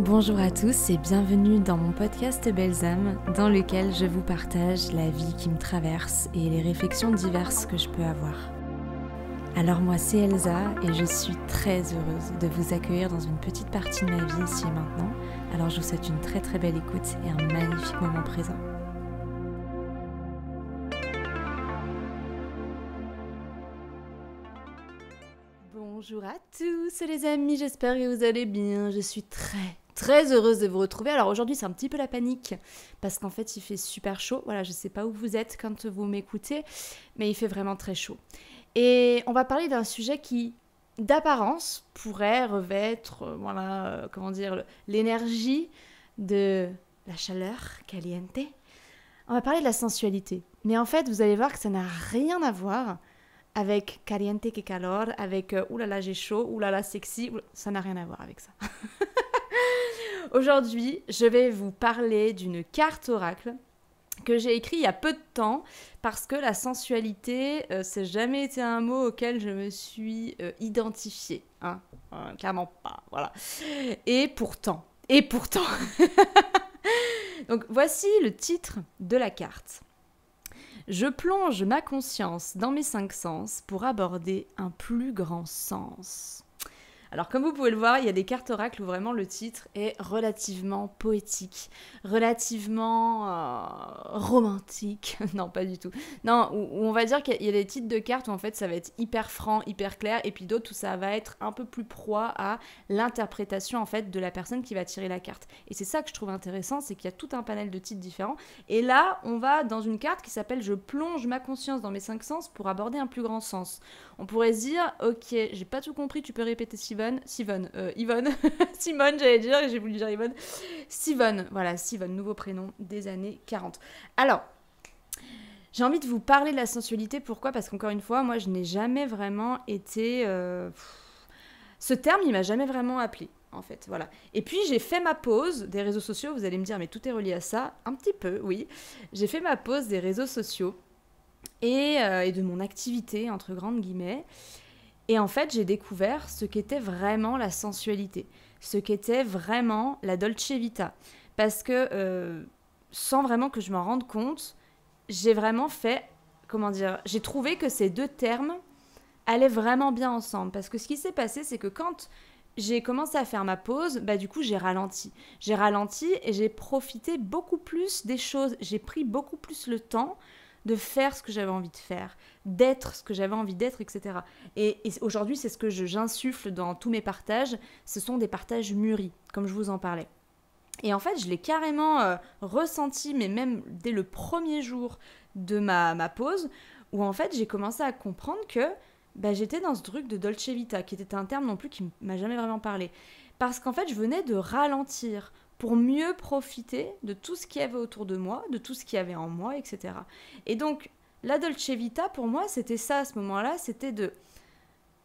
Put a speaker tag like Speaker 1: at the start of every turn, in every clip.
Speaker 1: Bonjour à tous et bienvenue dans mon podcast Belles âmes, dans lequel je vous partage la vie qui me traverse et les réflexions diverses que je peux avoir. Alors moi c'est Elsa et je suis très heureuse de vous accueillir dans une petite partie de ma vie ici et maintenant. Alors je vous souhaite une très très belle écoute et un magnifique moment présent. Bonjour à tous les amis, j'espère que vous allez bien. Je suis très heureuse de vous retrouver. Alors aujourd'hui c'est un petit peu la panique parce qu'en fait il fait super chaud. Voilà, je sais pas où vous êtes quand vous m'écoutez, mais il fait vraiment très chaud. Et on va parler d'un sujet qui d'apparence pourrait revêtre, l'énergie de la chaleur caliente. On va parler de la sensualité. Mais en fait vous allez voir que ça n'a rien à voir avec caliente que calor, avec oulala j'ai chaud, oulala sexy, ça n'a rien à voir avec ça. Aujourd'hui, je vais vous parler d'une carte oracle que j'ai écrite il y a peu de temps parce que la sensualité, ça n'a jamais été un mot auquel je me suis identifiée. Hein. Clairement pas, voilà. Et pourtant. Donc voici le titre de la carte. Je plonge ma conscience dans mes 5 sens pour aborder un plus grand sens. Alors comme vous pouvez le voir, il y a des cartes oracles où vraiment le titre est relativement poétique, relativement romantique. Non, pas du tout. Non, où on va dire qu'il y a des titres de cartes où en fait ça va être hyper franc, hyper clair, et puis d'autres où ça va être un peu plus proie à l'interprétation en fait de la personne qui va tirer la carte. Et c'est ça que je trouve intéressant, c'est qu'il y a tout un panel de titres différents. Et là, on va dans une carte qui s'appelle « Je plonge ma conscience dans mes 5 sens pour aborder un plus grand sens ». On pourrait se dire « Ok, j'ai pas tout compris, tu peux répéter Yvonne, Simone, j'allais dire, et j'ai voulu dire Yvonne. Sivonne, voilà, Sivonne, nouveau prénom des années 40. Alors, j'ai envie de vous parler de la sensualité, pourquoi ? Parce qu'encore une fois, moi, je n'ai jamais vraiment été... Ce terme, il m'a jamais vraiment appelé, en fait, voilà. Et puis, j'ai fait ma pause des réseaux sociaux, vous allez me dire, mais tout est relié à ça, un petit peu, oui. J'ai fait ma pause des réseaux sociaux et de mon activité, entre grandes guillemets. Et en fait, j'ai découvert ce qu'était vraiment la sensualité, ce qu'était vraiment la Dolce Vita. Parce que, sans vraiment que je m'en rende compte, j'ai vraiment fait, j'ai trouvé que ces deux termes allaient vraiment bien ensemble. Parce que ce qui s'est passé, c'est que quand j'ai commencé à faire ma pause, du coup, j'ai ralenti. J'ai ralenti et j'ai profité beaucoup plus des choses. J'ai pris beaucoup plus le temps de faire ce que j'avais envie de faire, d'être ce que j'avais envie d'être, etc. Et aujourd'hui, c'est ce que j'insuffle dans tous mes partages. Ce sont des partages mûris, comme je vous en parlais. Et en fait, je l'ai carrément ressenti, mais même dès le premier jour de ma pause, où en fait, j'ai commencé à comprendre que j'étais dans ce truc de Dolce Vita, qui était un terme non plus qui ne m'a jamais vraiment parlé. Parce qu'en fait, je venais de ralentir pour mieux profiter de tout ce qu'il y avait autour de moi, de tout ce qu'il y avait en moi, etc. Et donc, la Dolce Vita, pour moi, c'était ça à ce moment-là, c'était de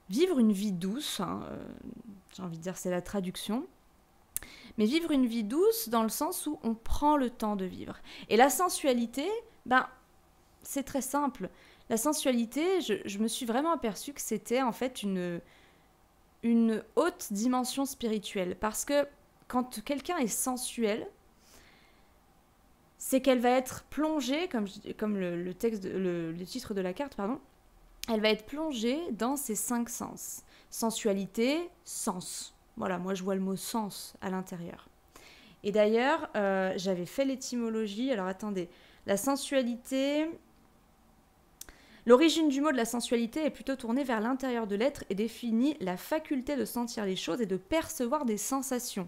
Speaker 1: vivre une vie douce, j'ai envie de dire c'est la traduction, mais vivre une vie douce dans le sens où on prend le temps de vivre. Et la sensualité, c'est très simple. La sensualité, je me suis vraiment aperçue que c'était en fait une haute dimension spirituelle, parce que quand quelqu'un est sensuel, c'est qu'elle va être plongée, comme le titre de la carte, pardon, elle va être plongée dans ses 5 sens. Sensualité, sens. Voilà, moi je vois le mot sens à l'intérieur. Et d'ailleurs, j'avais fait l'étymologie, alors attendez, la sensualité... L'origine du mot de la sensualité est plutôt tournée vers l'intérieur de l'être et définit la faculté de sentir les choses et de percevoir des sensations.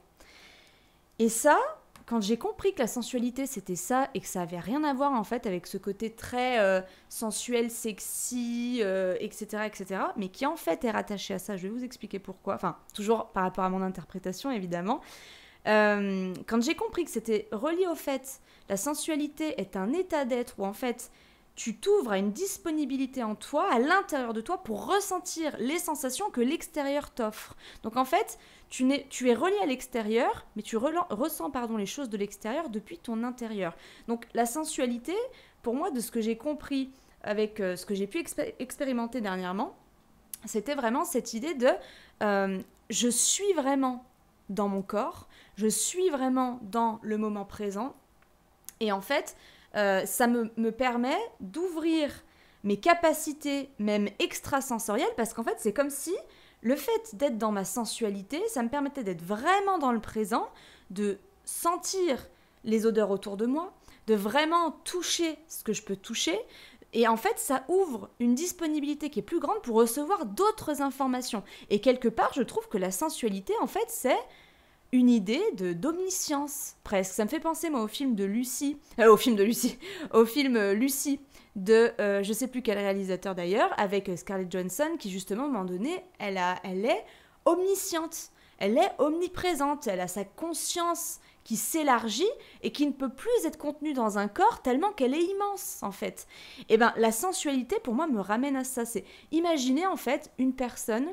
Speaker 1: Et ça, quand j'ai compris que la sensualité c'était ça et que ça avait rien à voir en fait avec ce côté très sensuel, sexy, etc., mais qui en fait est rattaché à ça, je vais vous expliquer pourquoi, enfin toujours par rapport à mon interprétation évidemment. Quand j'ai compris que c'était relié au fait, la sensualité est un état d'être où en fait tu t'ouvres à une disponibilité en toi, à l'intérieur de toi, pour ressentir les sensations que l'extérieur t'offre. Donc en fait, tu es relié à l'extérieur, mais tu ressens les choses de l'extérieur depuis ton intérieur. Donc la sensualité, pour moi, de ce que j'ai compris avec ce que j'ai pu expérimenter dernièrement, c'était vraiment cette idée de je suis vraiment dans mon corps, je suis vraiment dans le moment présent. Et en fait, ça me permet d'ouvrir mes capacités, même extrasensorielles, parce qu'en fait, c'est comme si le fait d'être dans ma sensualité, ça me permettait d'être vraiment dans le présent, de sentir les odeurs autour de moi, de vraiment toucher ce que je peux toucher. Et en fait, ça ouvre une disponibilité qui est plus grande pour recevoir d'autres informations. Et quelque part, je trouve que la sensualité, en fait, c'est une idée d'omniscience, presque. Ça me fait penser, moi, au film Lucie, de je sais plus quel réalisateur d'ailleurs, avec Scarlett Johansson, qui justement, à un moment donné, elle est omnisciente, elle est omniprésente, elle a sa conscience qui s'élargit et qui ne peut plus être contenue dans un corps tellement qu'elle est immense, en fait. Et bien, la sensualité, pour moi, me ramène à ça. C'est imaginer, en fait, une personne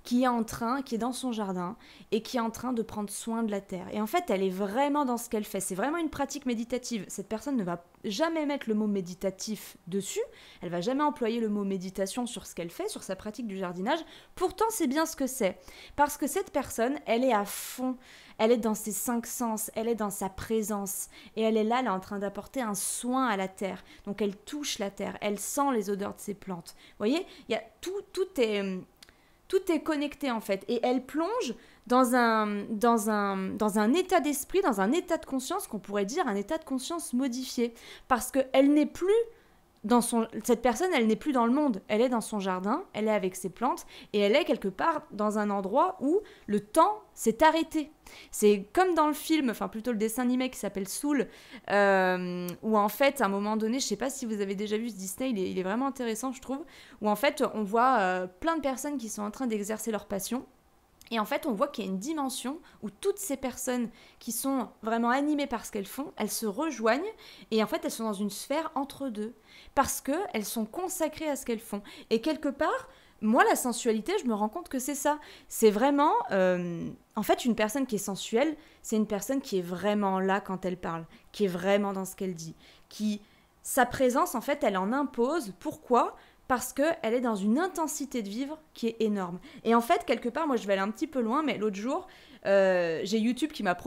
Speaker 1: qui est dans son jardin et qui est en train de prendre soin de la terre. Et en fait, elle est vraiment dans ce qu'elle fait. C'est vraiment une pratique méditative. Cette personne ne va jamais mettre le mot méditatif dessus. Elle va jamais employer le mot méditation sur ce qu'elle fait, sur sa pratique du jardinage. Pourtant, c'est bien ce que c'est. Parce que cette personne, elle est à fond. Elle est dans ses 5 sens, elle est dans sa présence. Et elle est là, elle est en train d'apporter un soin à la terre. Donc, elle touche la terre, elle sent les odeurs de ses plantes. Vous voyez, il y a tout est connecté en fait, et elle plonge dans un état d'esprit, dans un état de conscience qu'on pourrait dire un état de conscience modifié, parce qu'elle n'est plus cette personne, elle n'est plus dans le monde, elle est dans son jardin, elle est avec ses plantes, et elle est quelque part dans un endroit où le temps s'est arrêté. C'est comme dans le film, enfin plutôt le dessin animé qui s'appelle Soul, où en fait, à un moment donné, je sais pas si vous avez déjà vu ce Disney, il est vraiment intéressant, je trouve, où en fait, on voit plein de personnes qui sont en train d'exercer leur passion. Et en fait, on voit qu'il y a une dimension où toutes ces personnes qui sont vraiment animées par ce qu'elles font, elles se rejoignent et en fait, elles sont dans une sphère entre deux parce qu'elles sont consacrées à ce qu'elles font. Et quelque part, moi, la sensualité, je me rends compte que c'est ça. C'est vraiment... en fait, une personne qui est sensuelle, c'est une personne qui est vraiment là quand elle parle, qui est vraiment dans ce qu'elle dit, sa présence, en fait, elle en impose. Pourquoi ? Parce qu'elle est dans une intensité de vivre qui est énorme. Et en fait, quelque part, moi je vais aller un petit peu loin, mais l'autre jour, j'ai YouTube qui m'a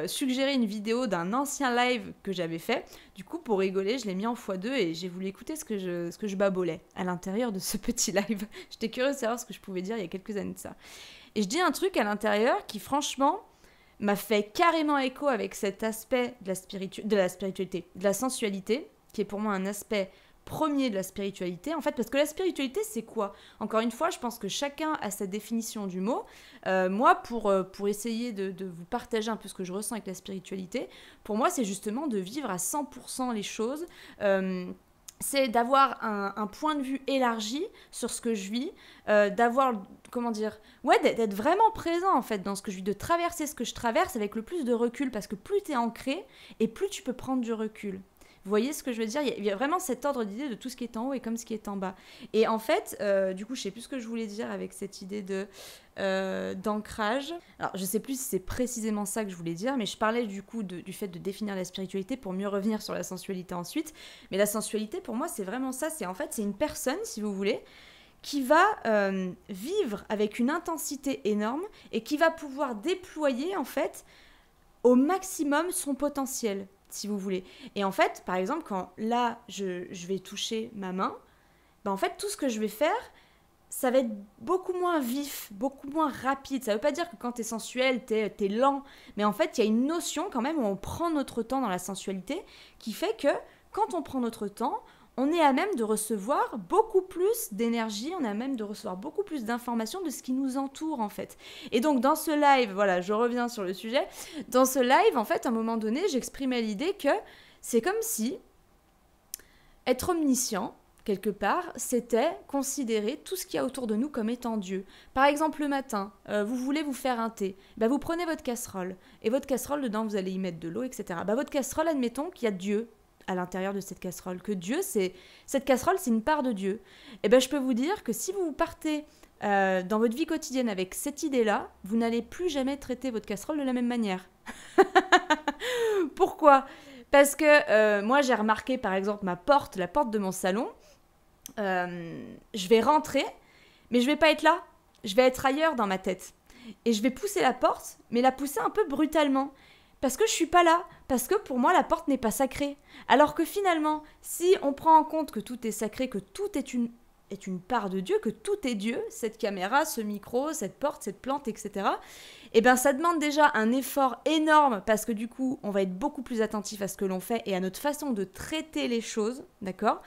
Speaker 1: suggéré une vidéo d'un ancien live que j'avais fait. Du coup, pour rigoler, je l'ai mis en x2 et j'ai voulu écouter ce que je babolais à l'intérieur de ce petit live. J'étais curieuse de savoir ce que je pouvais dire il y a quelques années de ça. Et je dis un truc à l'intérieur qui, franchement, m'a fait carrément écho avec cet aspect de la spiritualité, de la sensualité, qui est pour moi un aspect premier de la spiritualité, en fait, parce que la spiritualité, c'est quoi ? Encore une fois, je pense que chacun a sa définition du mot. Moi, pour essayer de vous partager un peu ce que je ressens avec la spiritualité, pour moi, c'est justement de vivre à 100% les choses, c'est d'avoir un point de vue élargi sur ce que je vis, d'avoir, d'être vraiment présent, en fait, dans ce que je vis, de traverser ce que je traverse avec le plus de recul, parce que plus tu es ancré, et plus tu peux prendre du recul. Vous voyez ce que je veux dire ? Il y a vraiment cet ordre d'idée de tout ce qui est en haut et comme ce qui est en bas. Et en fait, du coup, je ne sais plus ce que je voulais dire avec cette idée d'ancrage. Alors, je ne sais plus si c'est précisément ça que je voulais dire, mais je parlais du coup du fait de définir la spiritualité pour mieux revenir sur la sensualité ensuite. Mais la sensualité, pour moi, c'est vraiment ça. C'est une personne, si vous voulez, qui va vivre avec une intensité énorme et qui va pouvoir déployer, en fait, au maximum son potentiel, si vous voulez. Et en fait, par exemple, quand là, je vais toucher ma main, ben en fait, tout ce que je vais faire, ça va être beaucoup moins vif, beaucoup moins rapide. Ça ne veut pas dire que quand tu es sensuel, tu es lent. Mais en fait, il y a une notion quand même où on prend notre temps dans la sensualité qui fait que quand on prend notre temps, on est à même de recevoir beaucoup plus d'énergie, on est à même de recevoir beaucoup plus d'informations de ce qui nous entoure, en fait. Et donc, dans ce live, voilà, je reviens sur le sujet, dans ce live, en fait, à un moment donné, j'exprimais l'idée que c'est comme si être omniscient, quelque part, c'était considérer tout ce qu'il y a autour de nous comme étant Dieu. Par exemple, le matin, vous voulez vous faire un thé, ben vous prenez votre casserole, et votre casserole, dedans, vous allez y mettre de l'eau, etc. Ben votre casserole, admettons qu'il y a Dieu à l'intérieur de cette casserole, que Dieu, cette casserole, c'est une part de Dieu. Et ben je peux vous dire que si vous partez dans votre vie quotidienne avec cette idée-là, vous n'allez plus jamais traiter votre casserole de la même manière. Pourquoi ? Parce que moi, j'ai remarqué, par exemple, la porte de mon salon, je vais rentrer, mais je vais pas être là. Je vais être ailleurs dans ma tête. et je vais pousser la porte, mais la pousser un peu brutalement. Parce que je suis pas là, parce que pour moi la porte n'est pas sacrée. Alors que finalement, si on prend en compte que tout est sacré, que tout est une part de Dieu, que tout est Dieu, cette caméra, ce micro, cette porte, cette plante, etc., eh bien ça demande déjà un effort énorme parce que du coup, on va être beaucoup plus attentif à ce que l'on fait et à notre façon de traiter les choses, d'accord ?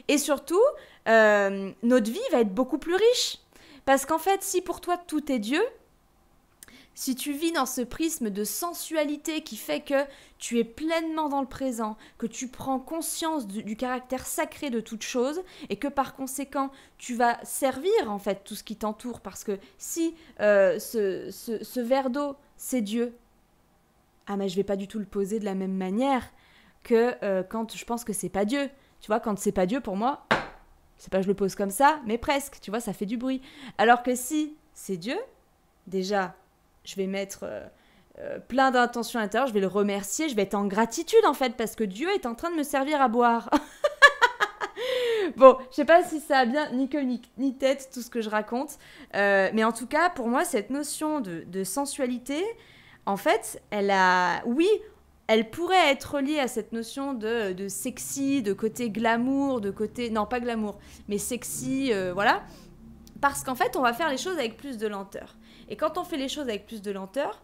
Speaker 1: Et surtout, notre vie va être beaucoup plus riche. Parce qu'en fait, si pour toi tout est Dieu, si tu vis dans ce prisme de sensualité qui fait que tu es pleinement dans le présent, que tu prends conscience du caractère sacré de toute chose et que par conséquent tu vas servir en fait tout ce qui t'entoure parce que si ce verre d'eau c'est Dieu, ah mais je vais pas du tout le poser de la même manière que quand je pense que c'est pas Dieu. Tu vois, quand c'est pas Dieu pour moi, c'est pas je le pose comme ça, mais presque, tu vois, ça fait du bruit. Alors que si c'est Dieu, déjà je vais mettre plein d'intentions à l'intérieur, je vais le remercier, je vais être en gratitude en fait, parce que Dieu est en train de me servir à boire. Bon, je sais pas si ça a bien ni queue ni tête tout ce que je raconte, mais en tout cas, pour moi, cette notion de sensualité, en fait, oui, elle pourrait être liée à cette notion de sexy, de côté glamour, de côté, non pas glamour, mais sexy, voilà, parce qu'en fait, on va faire les choses avec plus de lenteur. Et quand on fait les choses avec plus de lenteur,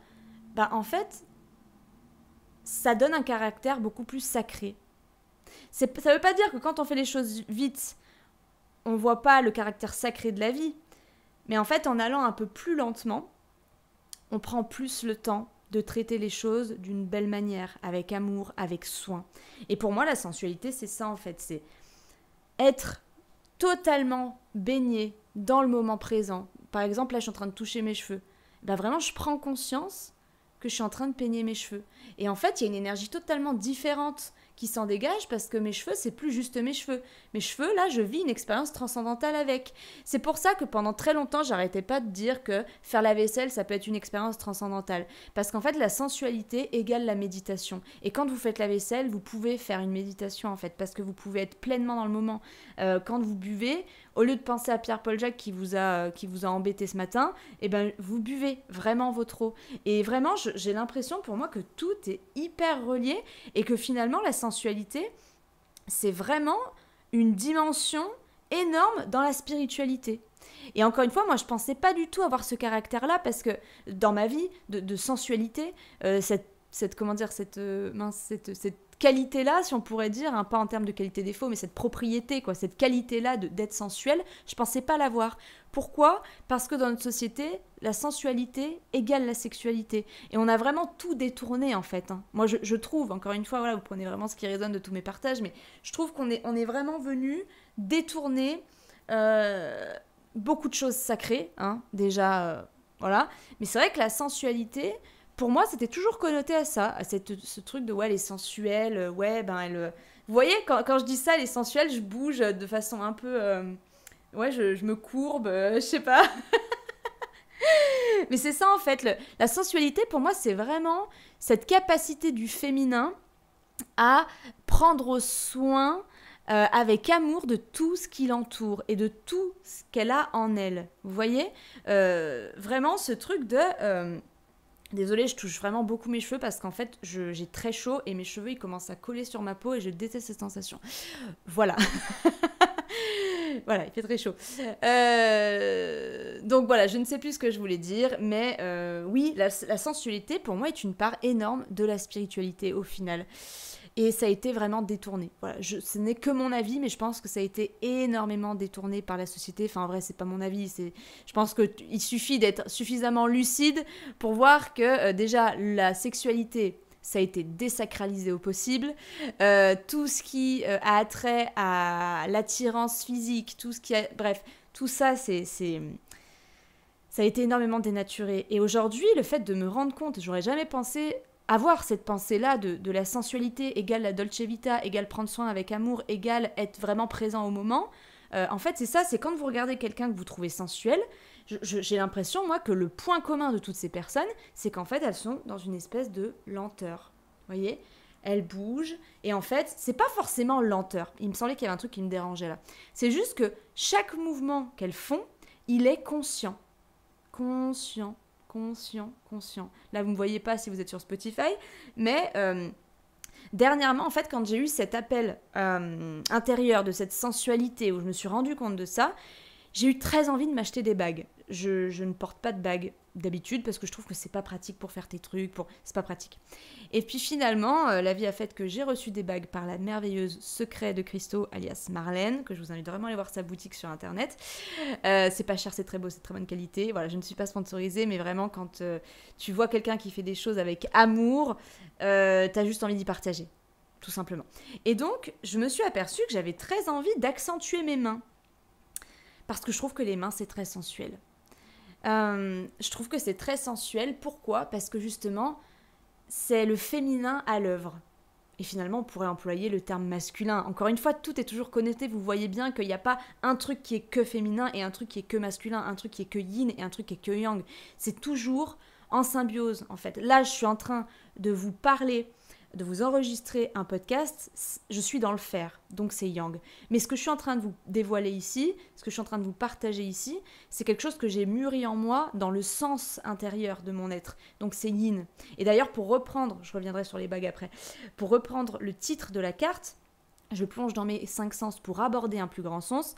Speaker 1: bah en fait, ça donne un caractère beaucoup plus sacré. Ça ne veut pas dire que quand on fait les choses vite, on ne voit pas le caractère sacré de la vie. Mais en fait, en allant un peu plus lentement, on prend plus le temps de traiter les choses d'une belle manière, avec amour, avec soin. Et pour moi, la sensualité, c'est ça en fait. C'est être totalement baigné dans le moment présent. Par exemple, là, je suis en train de toucher mes cheveux. Ben vraiment, je prends conscience que je suis en train de peigner mes cheveux. Et en fait, il y a une énergie totalement différente qui s'en dégage parce que mes cheveux, c'est plus juste mes cheveux. Mes cheveux, là, je vis une expérience transcendantale avec. C'est pour ça que pendant très longtemps, j'arrêtais pas de dire que faire la vaisselle, ça peut être une expérience transcendantale. Parce qu'en fait, la sensualité égale la méditation. Et quand vous faites la vaisselle, vous pouvez faire une méditation, en fait, parce que vous pouvez être pleinement dans le moment. Quand vous buvez, au lieu de penser à Pierre-Paul Jacques qui vous a embêté ce matin, eh ben, vous buvez vraiment votre eau. Et vraiment, j'ai l'impression pour moi que tout est hyper relié et que finalement, la sensualité, c'est vraiment une dimension énorme dans la spiritualité. Et encore une fois, moi, je pensais pas du tout avoir ce caractère-là parce que dans ma vie de sensualité, cette qualité-là, si on pourrait dire, hein, pas en termes de qualité-défaut, mais cette propriété, quoi, cette qualité-là d'être sensuel, je pensais pas l'avoir. Pourquoi ? Parce que dans notre société, la sensualité égale la sexualité. Et on a vraiment tout détourné, en fait. Hein. Moi, je trouve, encore une fois, voilà, vous prenez vraiment ce qui résonne de tous mes partages, mais je trouve qu'on est vraiment venu détourner beaucoup de choses sacrées, hein, déjà, voilà. Mais c'est vrai que la sensualité... Pour moi, c'était toujours connoté à ça, à ce truc de, ouais, elle est sensuelle, ouais, ben elle... Vous voyez, quand je dis ça, elle est sensuelle, je bouge de façon un peu... ouais, je me courbe, je sais pas. Mais c'est ça, en fait, la sensualité, pour moi, c'est vraiment cette capacité du féminin à prendre soin avec amour de tout ce qui l'entoure et de tout ce qu'elle a en elle. Vous voyez vraiment ce truc de... Désolée, je touche vraiment beaucoup mes cheveux parce qu'en fait, j'ai très chaud et mes cheveux, ils commencent à coller sur ma peau et je déteste cette sensation. Voilà. Voilà, il fait très chaud. Donc voilà, je ne sais plus ce que je voulais dire, mais oui, la sensualité, pour moi, est une part énorme de la spiritualité au final. Et ça a été vraiment détourné. Voilà, ce n'est que mon avis, mais je pense que ça a été énormément détourné par la société. Enfin, en vrai, c'est pas mon avis. Je pense qu'il suffit d'être suffisamment lucide pour voir que déjà, la sexualité, ça a été désacralisé au possible. Tout ce qui a attrait à l'attirance physique, tout ce qui a... Bref, tout ça, ça a été énormément dénaturé. Et aujourd'hui, le fait de me rendre compte, j'aurais jamais pensé... avoir cette pensée-là de la sensualité égale la dolce vita, égale prendre soin avec amour, égale être vraiment présent au moment, en fait, c'est ça, c'est quand vous regardez quelqu'un que vous trouvez sensuel, j'ai l'impression, moi, que le point commun de toutes ces personnes, c'est qu'en fait, elles sont dans une espèce de lenteur. Vous voyez ? Elles bougent, et en fait, c'est pas forcément lenteur. Il me semblait qu'il y avait un truc qui me dérangeait là. C'est juste que chaque mouvement qu'elles font, il est conscient. Conscient. conscient. Là, vous me voyez pas si vous êtes sur Spotify, mais dernièrement, en fait, quand j'ai eu cet appel intérieur de cette sensualité où je me suis rendu compte de ça, j'ai eu très envie de m'acheter des bagues. Je ne porte pas de bagues d'habitude parce que je trouve que c'est pas pratique pour faire tes trucs, c'est pas pratique. Et puis finalement, la vie a fait que j'ai reçu des bagues par la merveilleuse Secret de Christo, alias Marlène, que je vous invite vraiment à aller voir sa boutique sur internet. C'est pas cher, c'est très beau, c'est de très bonne qualité. Voilà, je ne suis pas sponsorisée, mais vraiment quand tu vois quelqu'un qui fait des choses avec amour, t'as juste envie d'y partager, tout simplement. Et donc, je me suis aperçue que j'avais très envie d'accentuer mes mains. Parce que je trouve que les mains, c'est très sensuel. Je trouve que c'est très sensuel. Pourquoi ? Parce que justement, c'est le féminin à l'œuvre. Et finalement, on pourrait employer le terme masculin. Encore une fois, tout est toujours connecté. Vous voyez bien qu'il n'y a pas un truc qui est que féminin et un truc qui est que masculin, un truc qui est que yin et un truc qui est que yang. C'est toujours en symbiose, en fait. Là, je suis en train de vous parler, de vous enregistrer un podcast, je suis dans le faire, donc c'est yang. Mais ce que je suis en train de vous dévoiler ici, ce que je suis en train de vous partager ici, c'est quelque chose que j'ai mûri en moi dans le sens intérieur de mon être, donc c'est yin. Et d'ailleurs, pour reprendre, je reviendrai sur les bagues après, pour reprendre le titre de la carte, je plonge dans mes 5 sens pour aborder un plus grand sens,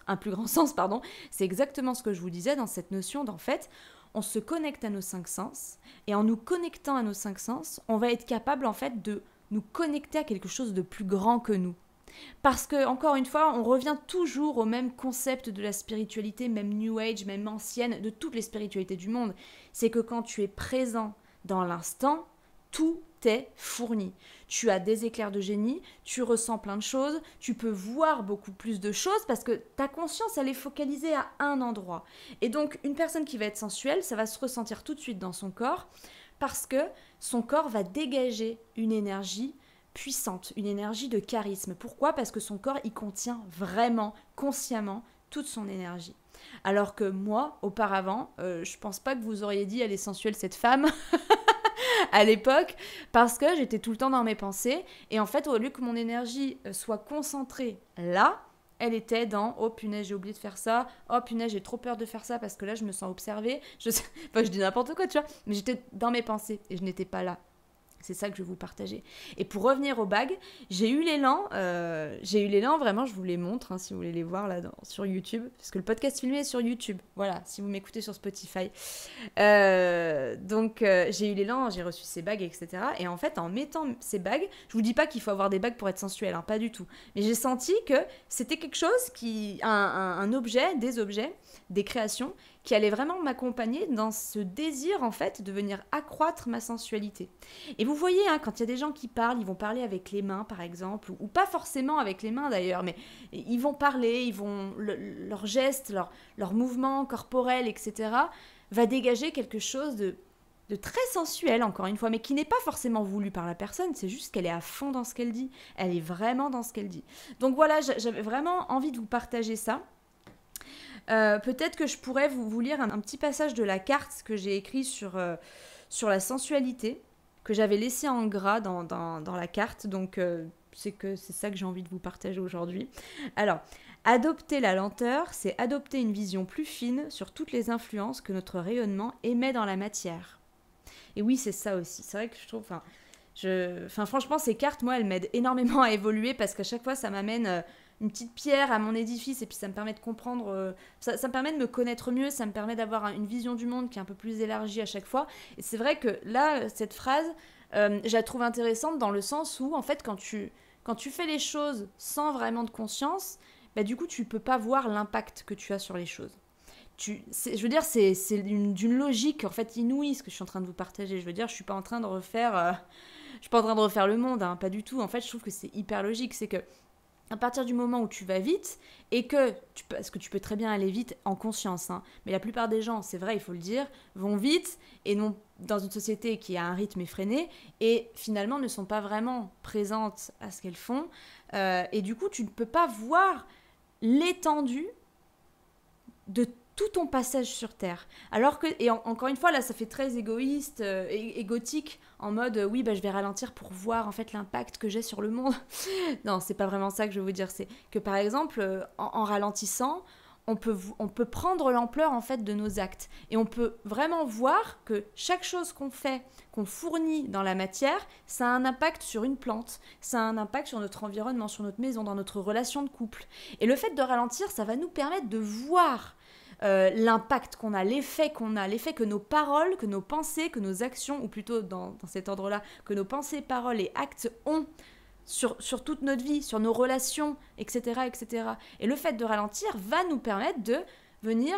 Speaker 1: c'est exactement ce que je vous disais dans cette notion d'en fait, on se connecte à nos 5 sens, et en nous connectant à nos 5 sens, on va être capable en fait de nous connecter à quelque chose de plus grand que nous. Parce que, encore une fois, on revient toujours au même concept de la spiritualité, même New Age, même ancienne, de toutes les spiritualités du monde. C'est que quand tu es présent dans l'instant, tout est fourni. Tu as des éclairs de génie, tu ressens plein de choses, tu peux voir beaucoup plus de choses parce que ta conscience, elle est focalisée à un endroit. Et donc, une personne qui va être sensuelle, ça va se ressentir tout de suite dans son corps parce que son corps va dégager une énergie puissante, une énergie de charisme. Pourquoi ? Parce que son corps, il contient vraiment, consciemment, toute son énergie. Alors que moi, auparavant, je pense pas que vous auriez dit « elle est sensuelle cette femme » à l'époque, parce que j'étais tout le temps dans mes pensées, et en fait, au lieu que mon énergie soit concentrée là, elle était dans « oh punaise, j'ai oublié de faire ça, oh punaise, j'ai trop peur de faire ça parce que là, je me sens observée. » je dis n'importe quoi, tu vois, mais j'étais dans mes pensées et je n'étais pas là. C'est ça que je vais vous partager. Et pour revenir aux bagues, j'ai eu l'élan, vraiment, je vous les montre, si vous voulez les voir là sur YouTube, parce que le podcast filmé est sur YouTube, voilà, si vous m'écoutez sur Spotify. Donc, j'ai eu l'élan, j'ai reçu ces bagues, etc. Et en fait, en mettant ces bagues, je vous dis pas qu'il faut avoir des bagues pour être sensuel, pas du tout. Mais j'ai senti que c'était quelque chose un objet, des créations, qui allait vraiment m'accompagner dans ce désir, en fait, de venir accroître ma sensualité. Et vous voyez, quand il y a des gens qui parlent, ils vont parler avec les mains, par exemple, ou pas forcément avec les mains, d'ailleurs, mais ils vont parler, leurs gestes, leurs mouvements corporels, etc., va dégager quelque chose de très sensuel, encore une fois, mais qui n'est pas forcément voulu par la personne, c'est juste qu'elle est à fond dans ce qu'elle dit. Elle est vraiment dans ce qu'elle dit. Donc voilà, j'avais vraiment envie de vous partager ça. Peut-être que je pourrais vous lire un petit passage de la carte que j'ai écrit sur la sensualité, que j'avais laissé en gras dans la carte, donc c'est ça que j'ai envie de vous partager aujourd'hui. Alors, adopter la lenteur, c'est adopter une vision plus fine sur toutes les influences que notre rayonnement émet dans la matière. Et oui, c'est ça aussi, c'est vrai que je trouve... franchement, ces cartes, moi, elles m'aident énormément à évoluer parce qu'à chaque fois, ça m'amène... une petite pierre à mon édifice et puis ça me permet de comprendre, ça me permet de me connaître mieux, ça me permet d'avoir une vision du monde qui est un peu plus élargie à chaque fois. Et c'est vrai que là, cette phrase, je la trouve intéressante dans le sens où, en fait, quand tu fais les choses sans vraiment de conscience, bah, du coup, tu peux pas voir l'impact que tu as sur les choses. Je veux dire, c'est d'une logique, en fait, inouïe, ce que je suis en train de vous partager. Je veux dire, je suis pas en train de refaire le monde, pas du tout. En fait, je trouve que c'est hyper logique. C'est que à partir du moment où tu vas vite, et parce que tu peux très bien aller vite en conscience, mais la plupart des gens, c'est vrai, il faut le dire, vont vite, et non dans une société qui a un rythme effréné, et finalement ne sont pas vraiment présentes à ce qu'elles font, et du coup, tu ne peux pas voir l'étendue de tout ton passage sur Terre. Alors que, et encore une fois, là, ça fait très égoïste, égotique, en mode, oui, je vais ralentir pour voir, en fait, l'impact que j'ai sur le monde. Non, c'est pas vraiment ça que je veux vous dire. C'est que, par exemple, en ralentissant, on peut prendre l'ampleur en fait de nos actes. Et on peut vraiment voir que chaque chose qu'on fait, qu'on fournit dans la matière, ça a un impact sur une plante, ça a un impact sur notre environnement, sur notre maison, dans notre relation de couple. Et le fait de ralentir, ça va nous permettre de voir l'impact qu'on a, l'effet que nos paroles, que nos pensées, que nos actions, ou plutôt dans cet ordre-là, que nos pensées, paroles et actes ont sur toute notre vie, sur nos relations, etc., etc. Et le fait de ralentir va nous permettre de venir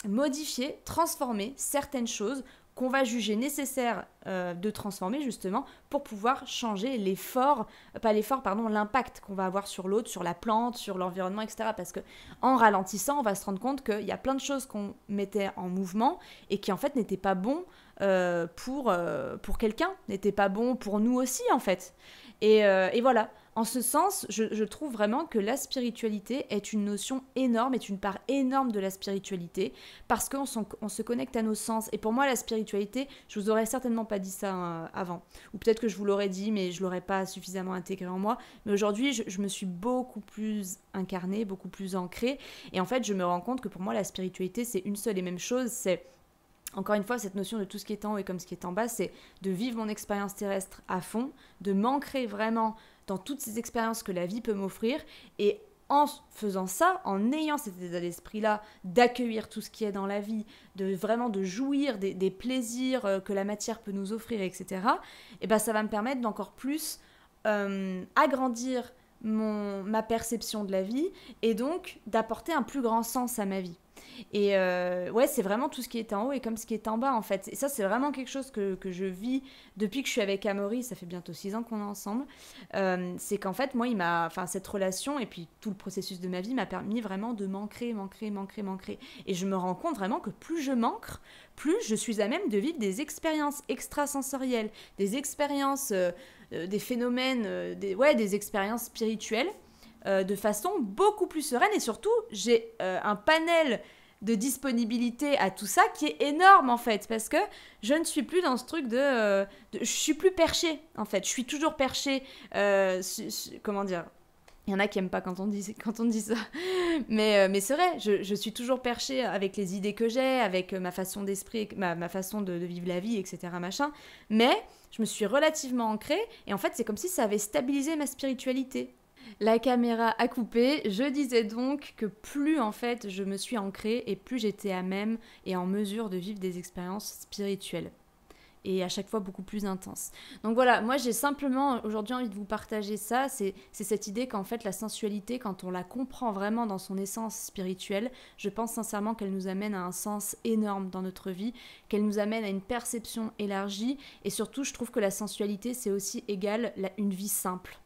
Speaker 1: modifier, transformer certaines choses qu'on va juger nécessaires de transformer justement pour pouvoir changer l'impact qu'on va avoir sur l'autre, sur la plante, sur l'environnement, etc. Parce que en ralentissant, on va se rendre compte qu'il y a plein de choses qu'on mettait en mouvement et qui en fait n'étaient pas bons pour quelqu'un, n'étaient pas bons pour nous aussi en fait. Et voilà, en ce sens, je trouve vraiment que la spiritualité est une notion énorme, est une part énorme de la spiritualité, parce qu'on se connecte à nos sens. Et pour moi, la spiritualité, je vous aurais certainement pas dit ça avant. Ou peut-être que je vous l'aurais dit, mais je l'aurais pas suffisamment intégré en moi. Mais aujourd'hui, je me suis beaucoup plus incarnée, beaucoup plus ancrée. Et en fait, je me rends compte que pour moi, la spiritualité, c'est une seule et même chose, c'est... Encore une fois, cette notion de tout ce qui est en haut et comme ce qui est en bas, c'est de vivre mon expérience terrestre à fond, de m'ancrer vraiment dans toutes ces expériences que la vie peut m'offrir et en faisant ça, en ayant cet état d'esprit-là, d'accueillir tout ce qui est dans la vie, de vraiment de jouir des plaisirs que la matière peut nous offrir, etc., et ben ça va me permettre d'encore plus agrandir ma perception de la vie et donc d'apporter un plus grand sens à ma vie. Et ouais, c'est vraiment tout ce qui est en haut et comme ce qui est en bas en fait. Et ça, c'est vraiment quelque chose que je vis depuis que je suis avec Amaury, ça fait bientôt 6 ans qu'on est ensemble. C'est qu'en fait, moi, cette relation et puis tout le processus de ma vie m'a permis vraiment de m'ancrer. Et je me rends compte vraiment que plus je m'ancre, plus je suis à même de vivre des expériences extrasensorielles, des expériences, des phénomènes, des expériences spirituelles. De façon beaucoup plus sereine et surtout j'ai un panel de disponibilité à tout ça qui est énorme en fait parce que je ne suis plus dans ce truc je suis plus perchée en fait, je suis toujours perchée comment dire, il y en a qui aiment pas quand on dit ça mais c'est vrai, je suis toujours perchée avec les idées que j'ai, avec ma façon d'esprit, ma façon de vivre la vie, etc. machin, mais je me suis relativement ancrée et en fait c'est comme si ça avait stabilisé ma spiritualité. La caméra a coupé, je disais donc que plus en fait je me suis ancrée et plus j'étais à même et en mesure de vivre des expériences spirituelles et à chaque fois beaucoup plus intenses. Donc voilà, moi j'ai simplement aujourd'hui envie de vous partager ça, c'est cette idée qu'en fait la sensualité, quand on la comprend vraiment dans son essence spirituelle, je pense sincèrement qu'elle nous amène à un sens énorme dans notre vie, qu'elle nous amène à une perception élargie et surtout je trouve que la sensualité c'est aussi égal une vie simple.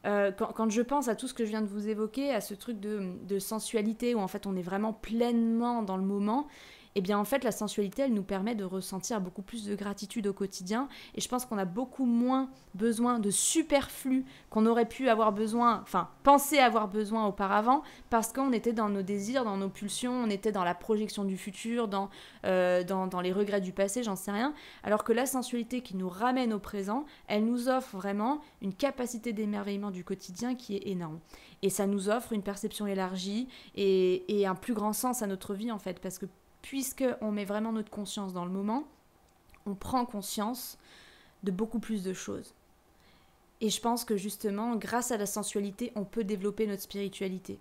Speaker 1: Quand je pense à tout ce que je viens de vous évoquer, à ce truc de sensualité où en fait on est vraiment pleinement dans le moment, eh bien en fait la sensualité elle nous permet de ressentir beaucoup plus de gratitude au quotidien et je pense qu'on a beaucoup moins besoin de superflu qu'on aurait pu avoir besoin, enfin penser avoir besoin auparavant parce qu'on était dans nos désirs, dans nos pulsions, on était dans la projection du futur, dans les regrets du passé, j'en sais rien, alors que la sensualité qui nous ramène au présent, elle nous offre vraiment une capacité d'émerveillement du quotidien qui est énorme. Et ça nous offre une perception élargie et un plus grand sens à notre vie en fait, parce que puisqu'on met vraiment notre conscience dans le moment, on prend conscience de beaucoup plus de choses. Et je pense que justement, grâce à la sensualité, on peut développer notre spiritualité.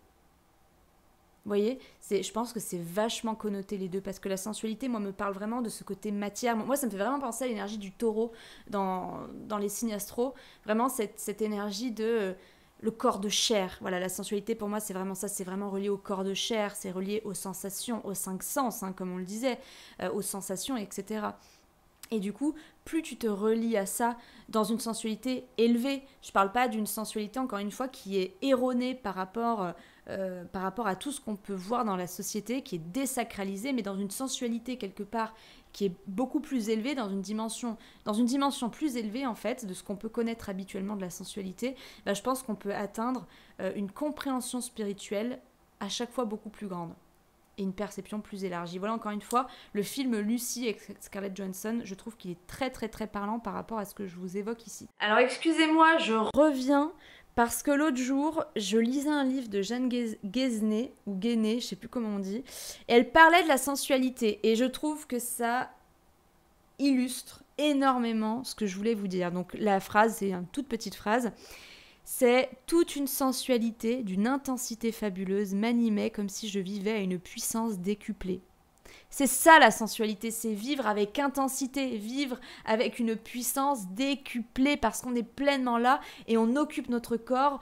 Speaker 1: Vous voyez, je pense que c'est vachement connoté les deux, parce que la sensualité, moi, me parle vraiment de ce côté matière. Moi, ça me fait vraiment penser à l'énergie du taureau dans les signes astro. Vraiment, cette énergie de... le corps de chair, voilà, la sensualité pour moi c'est vraiment ça, c'est vraiment relié au corps de chair, c'est relié aux sensations, aux 5 sens, hein, comme on le disait, aux sensations, etc. Et du coup, plus tu te relies à ça dans une sensualité élevée, je parle pas d'une sensualité encore une fois qui est erronée par rapport à tout ce qu'on peut voir dans la société, qui est désacralisée, mais dans une sensualité quelque part qui est beaucoup plus élevée, dans une dimension plus élevée en fait de ce qu'on peut connaître habituellement de la sensualité, je pense qu'on peut atteindre une compréhension spirituelle à chaque fois beaucoup plus grande et une perception plus élargie. Voilà, encore une fois, le film Lucy avec Scarlett Johansson, je trouve qu'il est très très très parlant par rapport à ce que je vous évoque ici. Alors excusez-moi, je reviens Parce que l'autre jour, je lisais un livre de Jeanne Guézenet, ou Guénet, je sais plus comment on dit, et elle parlait de la sensualité. Et je trouve que ça illustre énormément ce que je voulais vous dire. Donc la phrase, c'est une toute petite phrase. C'est toute une sensualité, d'une intensité fabuleuse, m'animait comme si je vivais à une puissance décuplée. C'est ça la sensualité, c'est vivre avec intensité, vivre avec une puissance décuplée parce qu'on est pleinement là et on occupe notre corps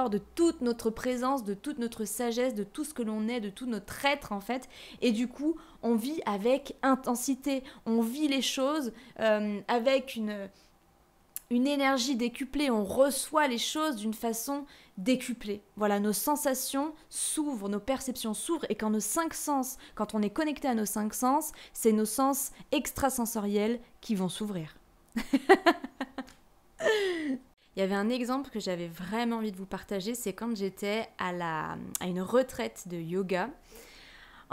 Speaker 1: de toute notre présence, de toute notre sagesse, de tout ce que l'on est, de tout notre être en fait. Et du coup, on vit avec intensité, on vit les choses avec une énergie décuplée, on reçoit les choses d'une façon décuplée. Voilà, nos sensations s'ouvrent, nos perceptions s'ouvrent, et quand nos cinq sens, quand on est connecté à nos cinq sens, c'est nos sens extrasensoriels qui vont s'ouvrir. Il y avait un exemple que j'avais vraiment envie de vous partager, c'est quand j'étais à une retraite de yoga.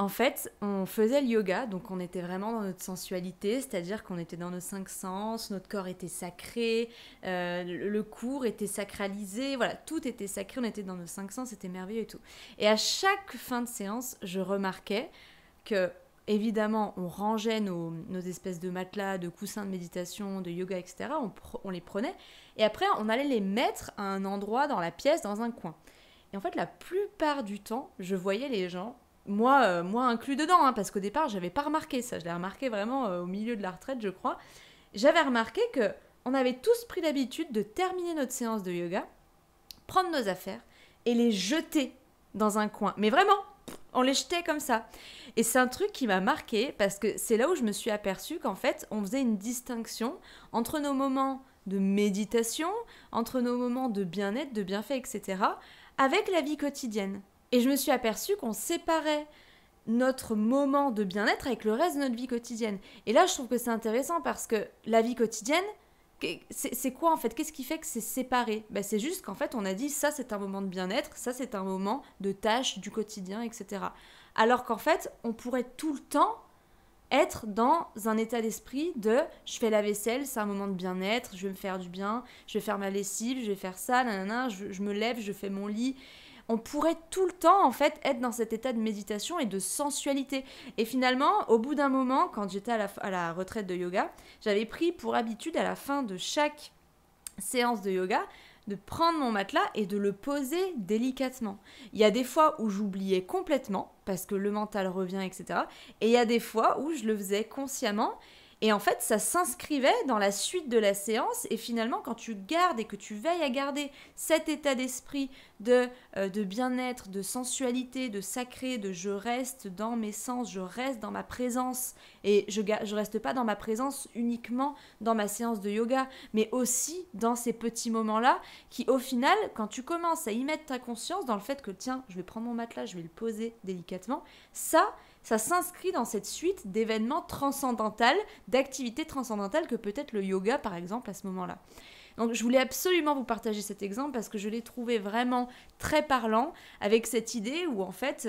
Speaker 1: En fait, on faisait le yoga, donc on était vraiment dans notre sensualité, c'est-à-dire qu'on était dans nos cinq sens, notre corps était sacré, le cours était sacralisé, voilà, tout était sacré, on était dans nos cinq sens, c'était merveilleux et tout. Et à chaque fin de séance, je remarquais que, évidemment, on rangeait nos espèces de matelas, de coussins de méditation, de yoga, etc., on les prenait, et après, on allait les mettre à un endroit dans la pièce, dans un coin. Et en fait, la plupart du temps, je voyais les gens, moi inclus dedans, hein, parce qu'au départ, j'avais pas remarqué ça. Je l'ai remarqué vraiment au milieu de la retraite, je crois. J'avais remarqué que on avait tous pris l'habitude de terminer notre séance de yoga, prendre nos affaires et les jeter dans un coin. Mais vraiment, on les jetait comme ça. Et c'est un truc qui m'a marqué parce que c'est là où je me suis aperçue qu'en fait, on faisait une distinction entre nos moments de méditation, entre nos moments de bien-être, de bienfait, etc., avec la vie quotidienne. Et je me suis aperçue qu'on séparait notre moment de bien-être avec le reste de notre vie quotidienne. Et là, je trouve que c'est intéressant parce que la vie quotidienne, c'est quoi en fait? Qu'est-ce qui fait que c'est séparé? C'est juste qu'en fait, on a dit ça c'est un moment de bien-être, ça c'est un moment de tâches du quotidien, etc. Alors qu'en fait, on pourrait tout le temps être dans un état d'esprit de je fais la vaisselle, c'est un moment de bien-être, je vais me faire du bien, je vais faire ma lessive, je vais faire ça, nanana, je me lève, je fais mon lit. On pourrait tout le temps, en fait, être dans cet état de méditation et de sensualité. Et finalement, au bout d'un moment, quand j'étais à la retraite de yoga, j'avais pris pour habitude, à la fin de chaque séance de yoga, de prendre mon matelas et de le poser délicatement. Il y a des fois où j'oubliais complètement, parce que le mental revient, etc. Et il y a des fois où je le faisais consciemment. Et en fait, ça s'inscrivait dans la suite de la séance. Et finalement, quand tu gardes et que tu veilles à garder cet état d'esprit de bien-être, de sensualité, de sacré, de je reste dans mes sens, je reste dans ma présence. Et je reste pas dans ma présence uniquement dans ma séance de yoga, mais aussi dans ces petits moments-là qui, au final, quand tu commences à y mettre ta conscience dans le fait que, tiens, je vais prendre mon matelas, je vais le poser délicatement, ça s'inscrit dans cette suite d'événements transcendantaux, d'activités transcendantales que peut être le yoga, par exemple, à ce moment-là. Donc, je voulais absolument vous partager cet exemple parce que je l'ai trouvé vraiment très parlant avec cette idée où, en fait,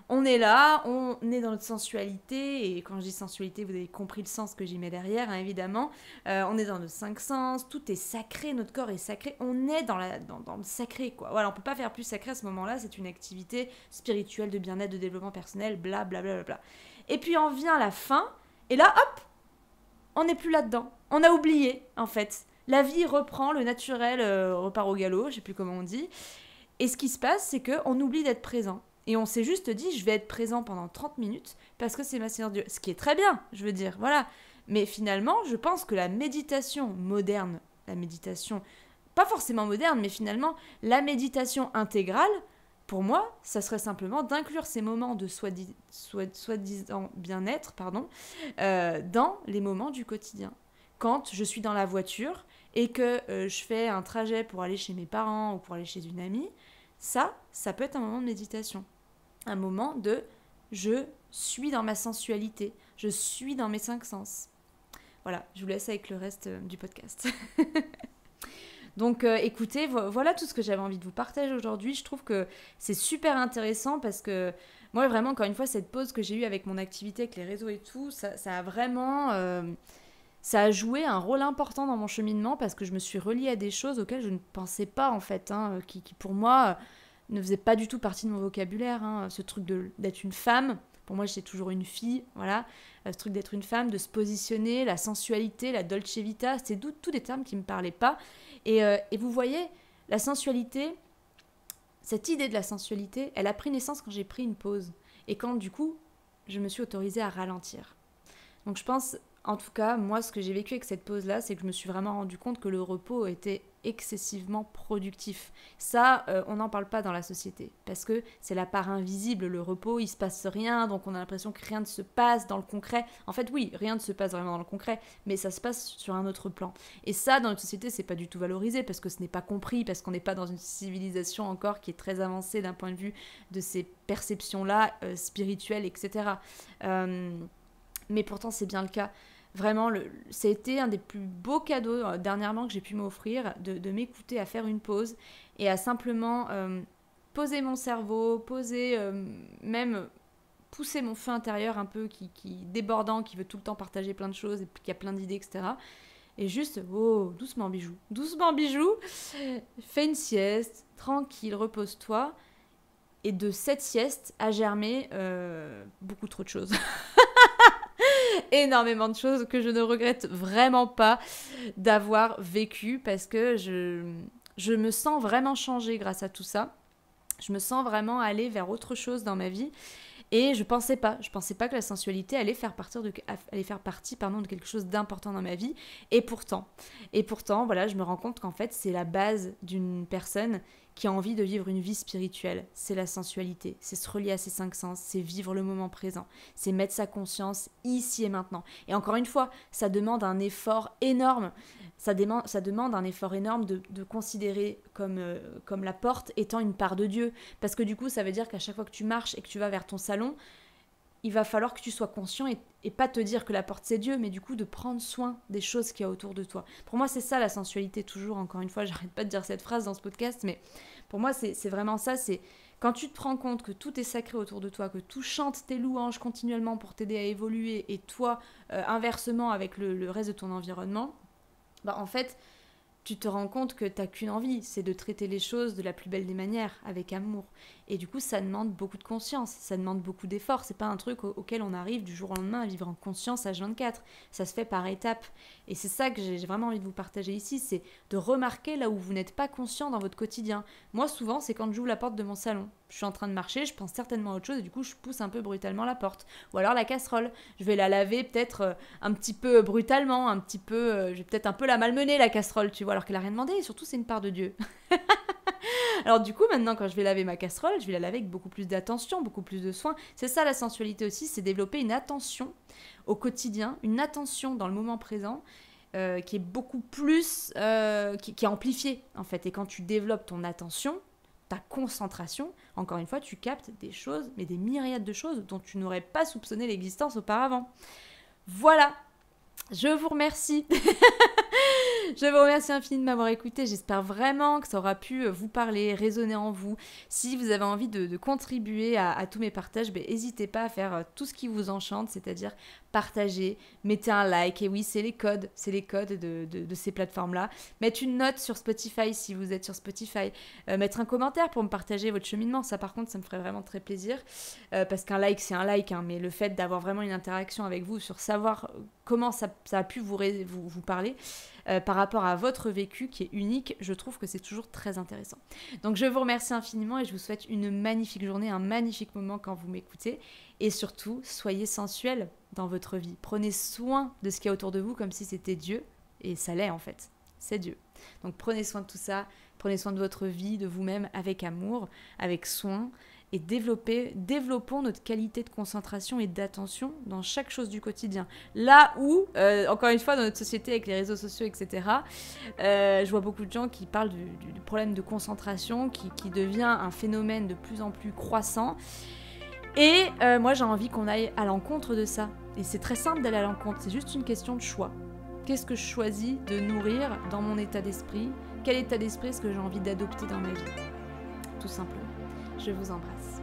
Speaker 1: on est là, on est dans notre sensualité, et quand je dis sensualité, vous avez compris le sens que j'y mets derrière, hein, évidemment. On est dans nos cinq sens, tout est sacré, notre corps est sacré, on est dans le sacré, quoi. Voilà, on peut pas faire plus sacré à ce moment-là, c'est une activité spirituelle, de bien-être, de développement personnel, bla bla bla bla bla. Et puis on vient à la fin, et là, hop, on n'est plus là-dedans. On a oublié, en fait. La vie reprend, le naturel repart au galop, je sais plus comment on dit. Et ce qui se passe, c'est qu'on oublie d'être présent. Et on s'est juste dit, je vais être présent pendant 30 minutes parce que c'est ma séance de... Ce qui est très bien, je veux dire, voilà. Mais finalement, je pense que la méditation moderne, la méditation, pas forcément moderne, mais finalement, la méditation intégrale, pour moi, ça serait simplement d'inclure ces moments de soi-disant bien-être, dans les moments du quotidien. Quand je suis dans la voiture et que je fais un trajet pour aller chez mes parents ou pour aller chez une amie, ça peut être un moment de méditation. Un moment de je suis dans ma sensualité, je suis dans mes cinq sens. Voilà, je vous laisse avec le reste du podcast. Donc écoutez, voilà tout ce que j'avais envie de vous partager aujourd'hui. Je trouve que c'est super intéressant parce que moi vraiment, encore une fois, cette pause que j'ai eue avec mon activité, avec les réseaux et tout, ça a vraiment... ça a joué un rôle important dans mon cheminement parce que je me suis reliée à des choses auxquelles je ne pensais pas en fait, hein, qui pour moi ne faisaient pas du tout partie de mon vocabulaire. Hein. Ce truc d'être une femme, pour moi j'étais toujours une fille, voilà. Ce truc d'être une femme, de se positionner, la sensualité, la dolce vita, c'est tous des termes qui ne me parlaient pas. Et vous voyez, la sensualité, cette idée de la sensualité, elle a pris naissance quand j'ai pris une pause. Et quand du coup, je me suis autorisée à ralentir. Donc je pense, en tout cas, moi, ce que j'ai vécu avec cette pause-là, c'est que je me suis vraiment rendu compte que le repos était excessivement productif. Ça, on n'en parle pas dans la société, parce que c'est la part invisible, le repos, il se passe rien, donc on a l'impression que rien ne se passe dans le concret. En fait, oui, rien ne se passe vraiment dans le concret, mais ça se passe sur un autre plan. Et ça, dans notre société, c'est pas du tout valorisé, parce que ce n'est pas compris, parce qu'on n'est pas dans une civilisation encore qui est très avancée d'un point de vue de ces perceptions-là, spirituelles, etc. Mais pourtant, c'est bien le cas. Vraiment, ça a été un des plus beaux cadeaux dernièrement que j'ai pu m'offrir, de m'écouter, à faire une pause et à simplement poser mon cerveau, même pousser mon feu intérieur un peu qui débordant, qui veut tout le temps partager plein de choses et qui a plein d'idées, etc. Et juste, oh, doucement bijou, fais une sieste, tranquille, repose-toi. Et de cette sieste a germé beaucoup trop de choses. Énormément de choses que je ne regrette vraiment pas d'avoir vécu parce que je me sens vraiment changée grâce à tout ça. Je me sens vraiment aller vers autre chose dans ma vie et je pensais pas que la sensualité allait faire partie de quelque chose d'important dans ma vie et pourtant voilà, je me rends compte qu'en fait c'est la base d'une personne qui a envie de vivre une vie spirituelle, c'est la sensualité, c'est se relier à ses 5 sens, c'est vivre le moment présent, c'est mettre sa conscience ici et maintenant. Et encore une fois, ça demande un effort énorme, ça demande un effort énorme de considérer comme la porte étant une part de Dieu. Parce que du coup, ça veut dire qu'à chaque fois que tu marches et que tu vas vers ton salon, il va falloir que tu sois conscient et pas te dire que la porte c'est Dieu, mais du coup de prendre soin des choses qu'il y a autour de toi. Pour moi, c'est ça la sensualité, toujours, encore une fois, j'arrête pas de dire cette phrase dans ce podcast, mais pour moi, c'est vraiment ça, c'est quand tu te rends compte que tout est sacré autour de toi, que tout chante tes louanges continuellement pour t'aider à évoluer, et toi, inversement avec le reste de ton environnement, bah en fait, tu te rends compte que t'as qu'une envie, c'est de traiter les choses de la plus belle des manières, avec amour. Et du coup, ça demande beaucoup de conscience, ça demande beaucoup d'efforts. C'est pas un truc auquel on arrive du jour au lendemain à vivre en conscience H24. Ça se fait par étapes. Et c'est ça que j'ai vraiment envie de vous partager ici, c'est de remarquer là où vous n'êtes pas conscient dans votre quotidien. Moi, souvent, c'est quand j'ouvre la porte de mon salon. Je suis en train de marcher, je pense certainement à autre chose et du coup, je pousse un peu brutalement la porte. Ou alors la casserole. Je vais la laver peut-être un petit peu brutalement, je vais peut-être un peu la malmener, la casserole, tu vois, alors qu'elle a rien demandé. Et surtout, c'est une part de Dieu. Alors du coup, maintenant, quand je vais laver ma casserole, je vais la laver avec beaucoup plus d'attention, beaucoup plus de soin. C'est ça la sensualité aussi, c'est développer une attention au quotidien, une attention dans le moment présent qui est beaucoup plus, qui est amplifiée en fait. Et quand tu développes ton attention, ta concentration, encore une fois, tu captes des choses, mais des myriades de choses dont tu n'aurais pas soupçonné l'existence auparavant. Voilà, je vous remercie. Je vous remercie infiniment de m'avoir écouté. J'espère vraiment que ça aura pu vous parler, résonner en vous. Si vous avez envie de contribuer à tous mes partages, n'hésitez pas à faire tout ce qui vous enchante, c'est-à-dire partager, mettez un like. Et oui, c'est les codes de ces plateformes-là. Mettre une note sur Spotify si vous êtes sur Spotify. Mettre un commentaire pour me partager votre cheminement. Ça, par contre, ça me ferait vraiment très plaisir. Parce qu'un like, c'est un like. Hein, mais le fait d'avoir vraiment une interaction avec vous sur savoir comment ça a pu vous parler par rapport à votre vécu qui est unique, je trouve que c'est toujours très intéressant. Donc je vous remercie infiniment et je vous souhaite une magnifique journée, un magnifique moment quand vous m'écoutez. Et surtout, soyez sensuels dans votre vie. Prenez soin de ce qu'il y a autour de vous comme si c'était Dieu. Et ça l'est en fait, c'est Dieu. Donc prenez soin de tout ça, prenez soin de votre vie, de vous-même avec amour, avec soin. Et développons notre qualité de concentration et d'attention dans chaque chose du quotidien. Là où, encore une fois, dans notre société avec les réseaux sociaux, etc., je vois beaucoup de gens qui parlent du problème de concentration qui devient un phénomène de plus en plus croissant. Et moi, j'ai envie qu'on aille à l'encontre de ça. Et c'est très simple d'aller à l'encontre, c'est juste une question de choix. Qu'est-ce que je choisis de nourrir dans mon état d'esprit ? Quel état d'esprit est-ce que j'ai envie d'adopter dans ma vie ? Tout simplement. Je vous embrasse.